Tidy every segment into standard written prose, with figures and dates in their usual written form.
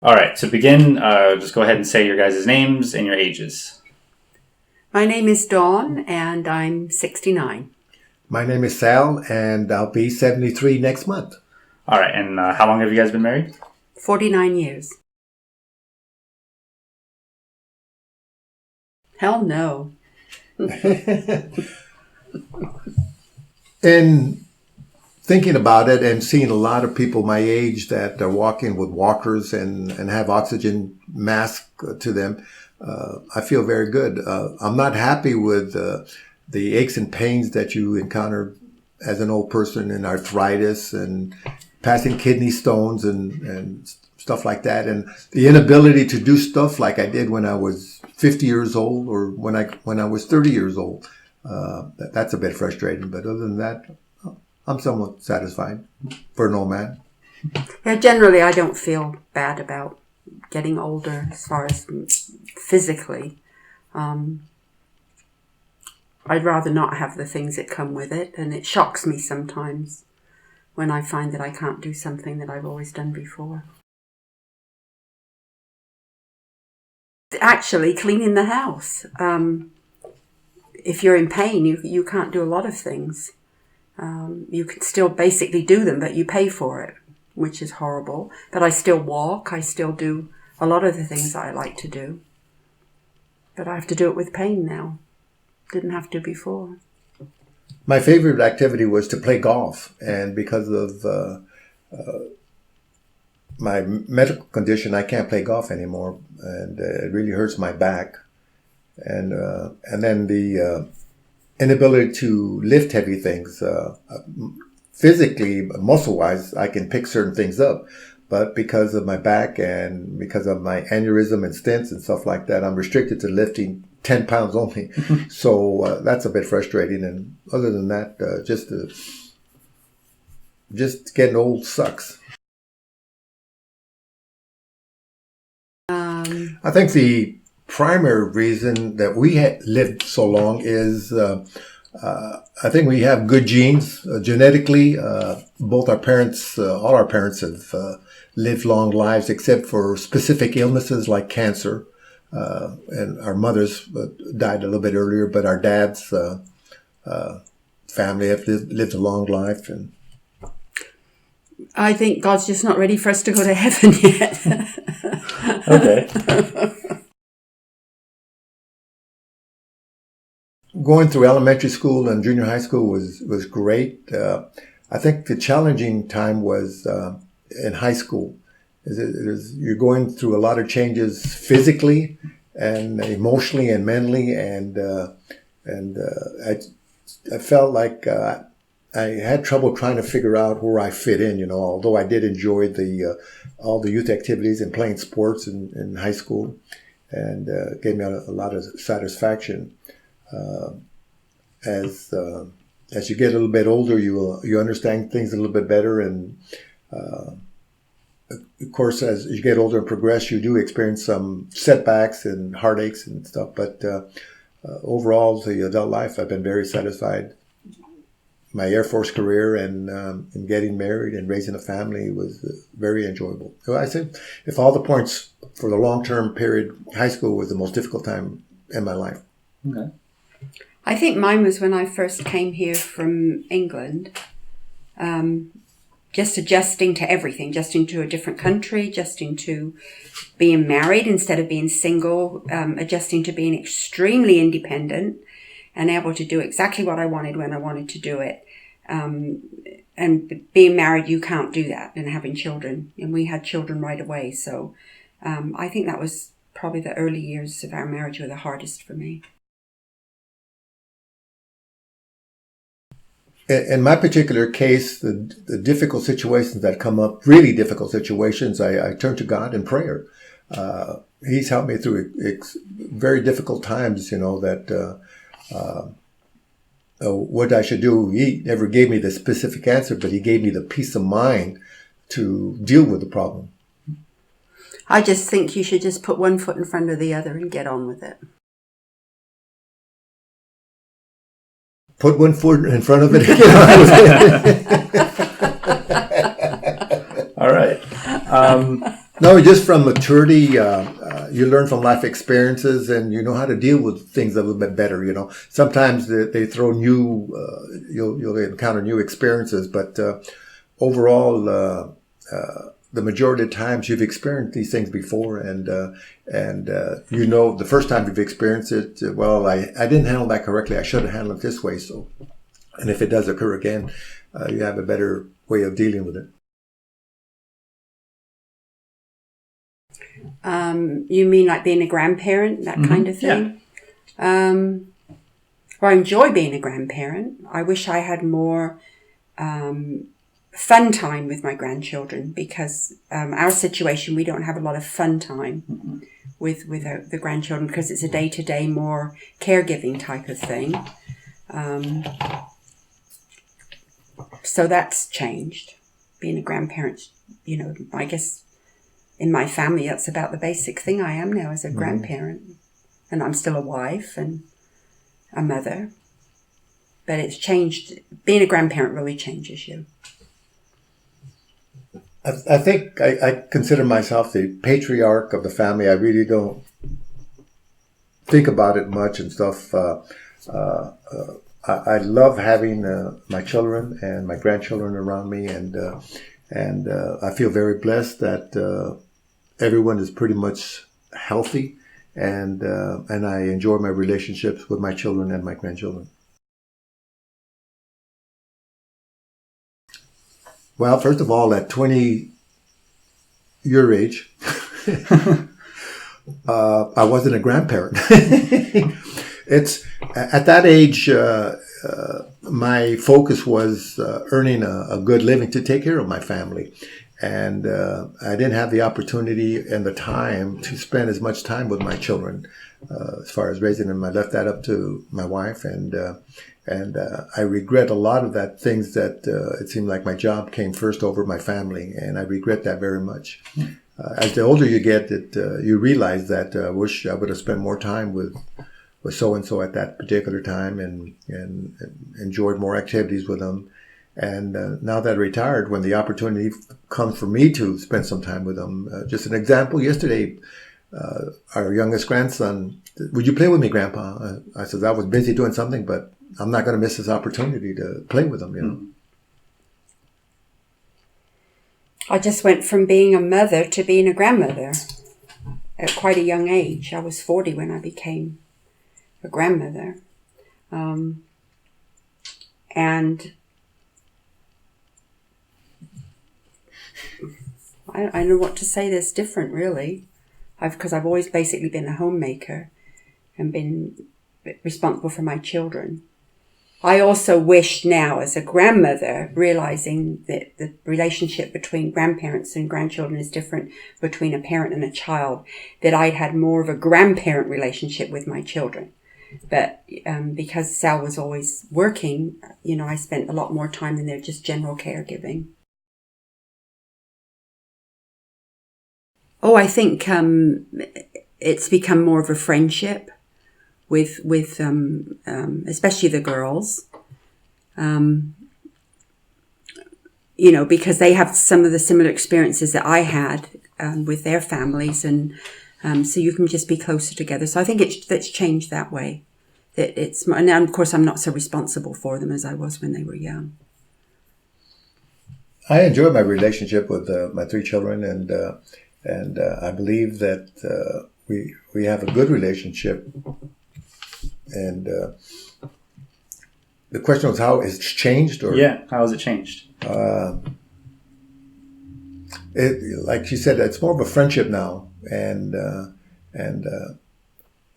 All right, to begin, just go ahead and say your guys' names and your ages. My name is Dawn, and I'm 69. My name is Sal, and I'll be 73 next month. All right, and how long have you guys been married? 49 years. Hell no. In thinking about it and seeing a lot of people my age that are walking with walkers and have oxygen masks to them, I feel very good. I'm not happy with the aches and pains that you encounter as an old person, and arthritis and passing kidney stones and stuff like that, and the inability to do stuff like I did when I was 50 years old or when I was 30 years old. That's a bit frustrating, but other than that, I'm somewhat satisfied for an old man. Yeah, generally, I don't feel bad about getting older as far as physically. I'd rather not have the things that come with it, and it shocks me sometimes when I find that I can't do something that I've always done before. Actually, cleaning the house. If you're in pain, you can't do a lot of things. You can still basically do them, but you pay for it, which is horrible. But I still walk. I still do a lot of the things that I like to do. But I have to do it with pain now. Didn't have to before. My favorite activity was to play golf, and because of my medical condition, I can't play golf anymore, and it really hurts my back. And then the inability to lift heavy things. Physically, muscle-wise, I can pick certain things up, but because of my back and because of my aneurysm and stents and stuff like that, I'm restricted to lifting 10 pounds only. So that's a bit frustrating. And other than that, just getting old sucks. I think the primary reason that we lived so long is I think we have good genes genetically. Both our parents, all our parents have lived long lives except for specific illnesses like cancer. And our mothers died a little bit earlier, but our dad's family have lived a long life. And I think God's just not ready for us to go to heaven yet. Okay. Going through elementary school and junior high school was great. I think the challenging time was in high school. You're going through a lot of changes physically and emotionally and mentally, and I felt like I had trouble trying to figure out where I fit in. Although I did enjoy all the youth activities and playing sports in high school, and gave me a lot of satisfaction. As you get a little bit older, you understand things a little bit better, and of course, as you get older and progress, you do experience some setbacks and heartaches and stuff. But overall, the adult life, I've been very satisfied. My Air Force career and getting married and raising a family was very enjoyable. So I say, if all the points for the long-term period, high school was the most difficult time in my life. Okay. I think mine was when I first came here from England. Just adjusting to everything, adjusting to a different country, adjusting to being married instead of being single, adjusting to being extremely independent and able to do exactly what I wanted when I wanted to do it. And being married, you can't do that, and having children. And we had children right away. So I think that was probably the early years of our marriage were the hardest for me. In my particular case, the difficult situations that come up, really difficult situations, I turn to God in prayer. He's helped me through very difficult times, that what I should do. He never gave me the specific answer, but he gave me the peace of mind to deal with the problem. I just think you should just put one foot in front of the other and get on with it. Put one foot in front of it. All right. No, just from maturity, you learn from life experiences, and you know how to deal with things a little bit better. You know, sometimes they throw you'll encounter new experiences, but overall, the majority of times you've experienced these things before, and you know the first time you've experienced it, well, I didn't handle that correctly. I should have handled it this way. So, and if it does occur again, you have a better way of dealing with it. You mean like being a grandparent, that kind of thing? Yeah. Well, I enjoy being a grandparent. I wish I had more fun time with my grandchildren, because our situation, we don't have a lot of fun time with the grandchildren, because it's a day-to-day, more caregiving type of thing. So that's changed. Being a grandparent, you know, I guess in my family, that's about the basic thing I am now as a grandparent. And I'm still a wife and a mother. But it's changed. Being a grandparent really changes you. I think I consider myself the patriarch of the family. I really don't think about it much and stuff. I love having my children and my grandchildren around me, and I feel very blessed that everyone is pretty much healthy, and I enjoy my relationships with my children and my grandchildren. Well, first of all, at 20 your age, I wasn't a grandparent. It's at that age, my focus was earning a good living to take care of my family. And I didn't have the opportunity and the time to spend as much time with my children as far as raising them. I left that up to my wife, and I regret a lot of that things that it seemed like my job came first over my family, and I regret that very much. As the older you get, you realize that I wish I would have spent more time with so-and-so at that particular time, and enjoyed more activities with them. And now that I retired, when the opportunity comes for me to spend some time with them, just an example, yesterday, our youngest grandson, "Would you play with me, Grandpa?" I said, I was busy doing something, but I'm not going to miss this opportunity to play with him, you know. I just went from being a mother to being a grandmother at quite a young age. I was 40 when I became a grandmother. And I don't know what to say that's different, really. Because I've always basically been a homemaker and been responsible for my children. I also wish now, as a grandmother, realizing that the relationship between grandparents and grandchildren is different between a parent and a child, that I'd had more of a grandparent relationship with my children. But because Sal was always working, you know, I spent a lot more time in their just general caregiving. Oh, I think it's become more of a friendship with especially the girls, you know, because they have some of the similar experiences that I had with their families, and so you can just be closer together. So I think it's changed that way. That and of course I'm not so responsible for them as I was when they were young. I enjoy my relationship with my three children, and I believe that we have a good relationship. And the question was how it's changed, or how has it changed? Like you said, it's more of a friendship now, and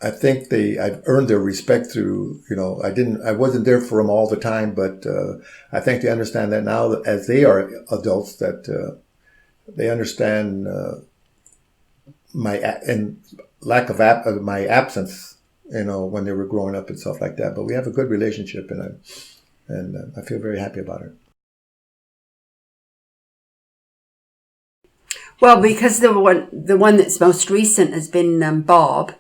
I think I've earned their respect through, you know, I wasn't there for them all the time, but I think they understand that now, that as they are adults, that they understand my lack of my absence, you know, when they were growing up and stuff like that. But we have a good relationship, and I feel very happy about it. Well, because the one that's most recent has been Bob,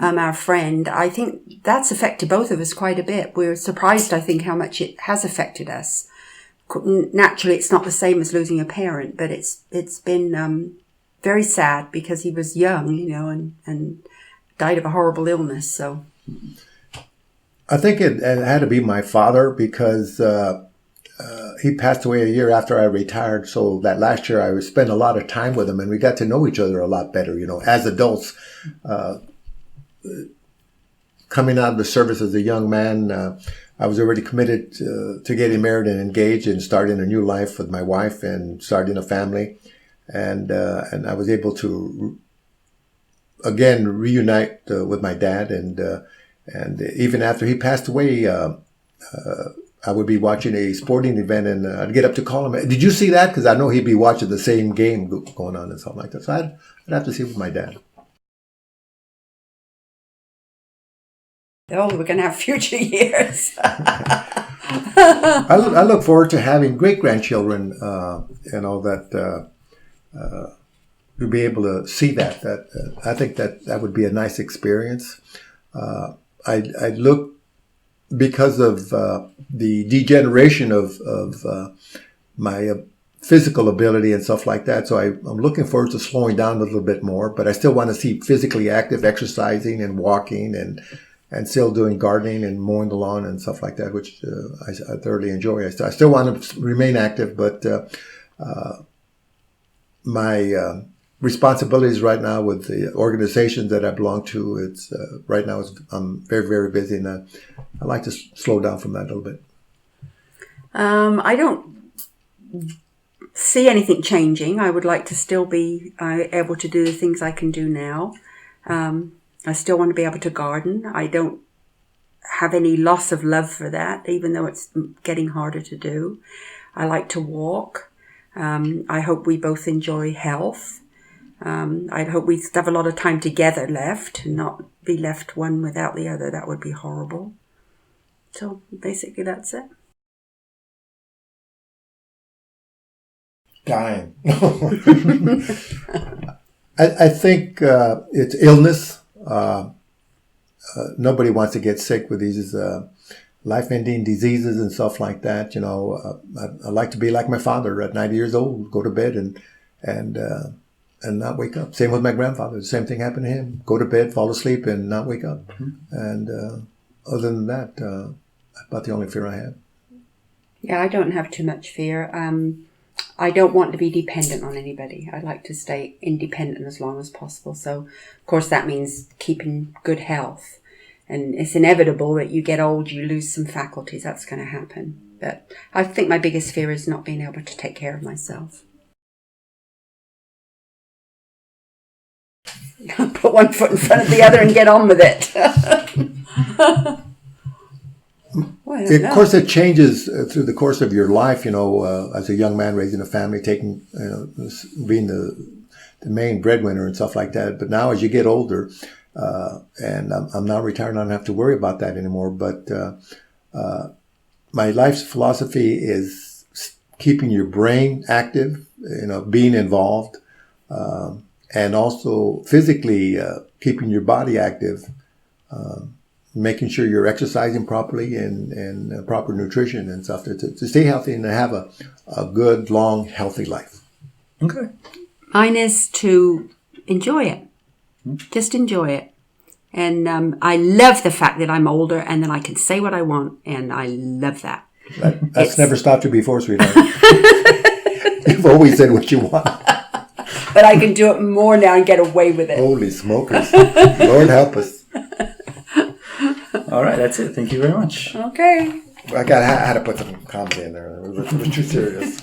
our friend. I think that's affected both of us quite a bit. We're surprised, I think, how much it has affected us. Naturally, it's not the same as losing a parent, but it's been very sad because he was young, and died of a horrible illness. So I think it had to be my father because he passed away a year after I retired. So that last year I spent a lot of time with him, and we got to know each other a lot better, as adults. Coming out of the service as a young man, I was already committed to getting married and engaged and starting a new life with my wife and starting a family. And I was able to, again, reunite with my dad. And even after he passed away, I would be watching a sporting event, and I'd get up to call him. Did you see that? Because I know he'd be watching the same game going on and something like that. So I'd have to see with my dad. oh, we're going to have future years. I look forward to having great grandchildren. That to be able to see that. I think that would be a nice experience. I look, because of the degeneration of my physical ability and stuff like that. So I'm looking forward to slowing down a little bit more, but I still want to see physically active, exercising and walking and still doing gardening and mowing the lawn and stuff like that, which I thoroughly enjoy. I still want to remain active, but my responsibilities right now with the organizations that I belong to, it's right now I'm very, very busy, and I like to slow down from that a little bit. I don't see anything changing. I would like to still be able to do the things I can do now. I still want to be able to garden. I don't have any loss of love for that, even though it's getting harder to do. I like to walk. I hope we both enjoy health. I hope we have a lot of time together left and not be left one without the other. That would be horrible. So basically that's it. Dying. I think it's illness. Nobody wants to get sick with these life-ending diseases and stuff like that. I like to be like my father at 90 years old, go to bed and not wake up. Same with my grandfather. The same thing happened to him. Go to bed, fall asleep, and not wake up. Mm-hmm. And other than that, about the only fear I have. Yeah, I don't have too much fear. I don't want to be dependent on anybody. I like to stay independent as long as possible. So, of course, that means keeping good health. And it's inevitable that you get old, you lose some faculties. That's going to happen. But I think my biggest fear is not being able to take care of myself. Put one foot in front of the other and get on with it. Well, of course, it changes through the course of your life. As a young man raising a family, taking, being the main breadwinner and stuff like that. But now, as you get older, and I'm now retired, I don't have to worry about that anymore. But my life's philosophy is keeping your brain active, being involved, and also physically keeping your body active. Making sure you're exercising properly and proper nutrition and stuff to stay healthy and to have a good, long, healthy life. Okay. Mine is to enjoy it. Just enjoy it. And I love the fact that I'm older and that I can say what I want, and I love that. That's never stopped you before, sweetheart. You've always said what you want. But I can do it more now and get away with it. Holy smokers. Lord help us. All right, that's it. Thank you very much. Okay. I had to put some commas in there. It was too serious.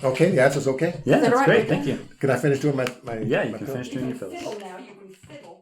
Okay, the answer's okay? Yeah, that's right? great. Thank you. Can I finish doing my Yeah, you can fill? finish doing your fills. Now you can fiddle.